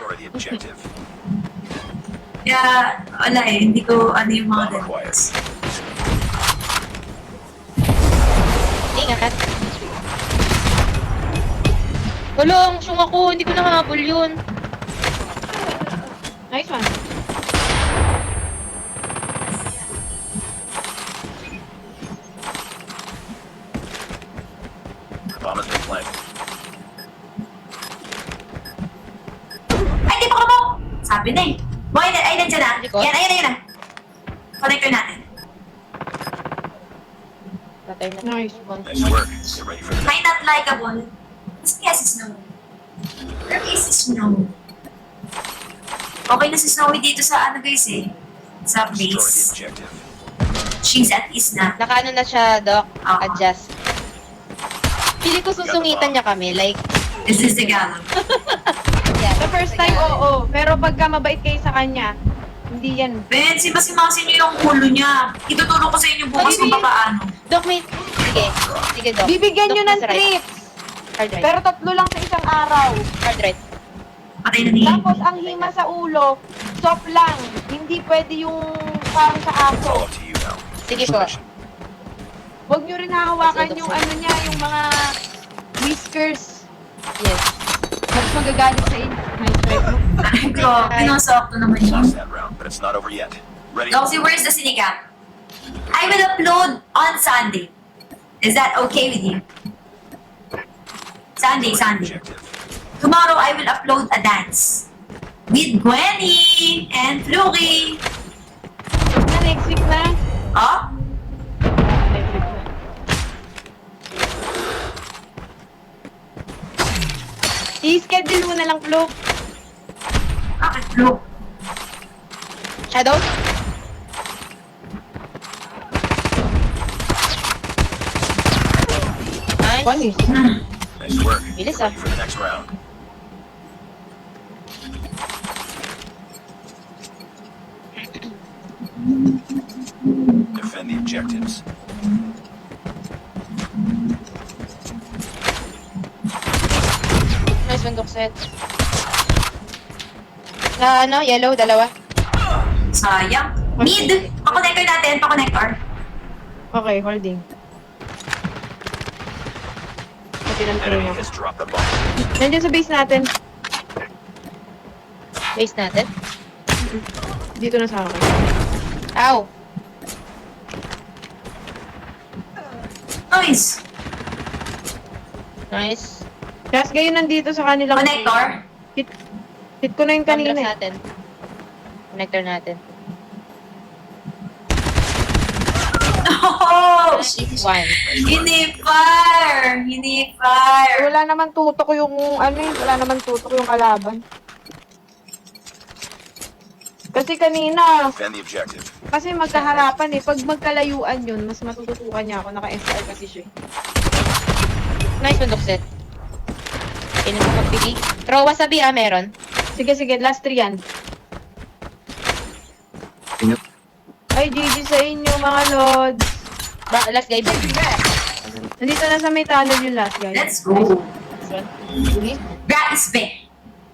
Destroy the objective. Kaya, wala eh. Hindi ko ano yung mga Bomb acquired. ganun. Ingat. Tulong! Sung ako! Hindi ko nakahabol yun. Nice one. Bomb has been planted. Ay, di pa ka mo! Sabi na eh. Boy, ay, nandiyan na. Likod? Yan, ayun na. Connector natin. Patay na. Nice one. Nice work. Get ready for the May not likeable. Mas kaya si Snow. Where is si Snow? Okay na si Snowy dito sa ano guys eh. Sa Destroy the base. objective. She's at ease na. Nakaano na siya, Doc. Oo. Adjust. Pili ko susungitan niya kami. Like, This is the gala. yeah. The first time, oo. Pero pagka mabait kayo sa kanya, hindi yan. Ben, simas-simasin niyo yung ulo niya. Ituturo ko sa inyo bukas kung paano. Doc, may... Sige. Sige, Doc. Bibigyan Doc, nyo ng nasa right. trips. Hard right. Pero 3 lang sa isang araw. Hard right. Patay na ni. Tapos ang hima sa ulo, soft lang. Hindi pwede yung parang sa It's all aso. up to you now. Sige po. Mission. Huwag nyo rin hahawakan yung ano niya, yung mga whiskers. Yes. Mas magagalit sa inyo. Nice try mo. Ay, ko. Pinosok to naman yun. Lost that round, but it's not over yet. Ready? Doxy, where's the sinicap? I will upload on Sunday. Is that okay with you? Sunday, Destroy the Sunday. objective. Tomorrow I will upload a dance. With Gwenny and Fluky. Na next week na. Oh? Next week na. I-schedule mo na lang, Flo. Bakit Fluke? Shadow? Nice. One is. Nice work. Bilis, Get ready for the next round. Defend the objectives. Nice one, Doc set. Sa ano, yellow, dalawa. Sayang. Mid! Pa-connector natin, pa-connector. Okay, holding. Pati ng tuloy Enemy ako. has dropped the bomb. Nandiyan sa base natin. Base natin. Dito na sa akin. Ow! Nice. Nice. Kasi gayon nandito sa kanilang... Connector. Hit ko na yung kanina Complex eh. natin. Connector natin. Oh! One. Hinipar! Hinipar! Wala naman tutok yung ano eh. Wala naman tutok yung kalaban. Kasi kanina, Defend the objective. kasi magkaharapan eh. Pag magkalayuan yun, mas matututukan niya ako. Naka-SR kasi siya eh. Nice one, Doc set. Inom ko magpili. Throw wasabi meron. Sige, sige. Last 3 yan. Ay, GG sa inyo mga lods. Last guy, Ben. Nandito na sa may tunnel yung last guy. Let's go! This one. Gratis be!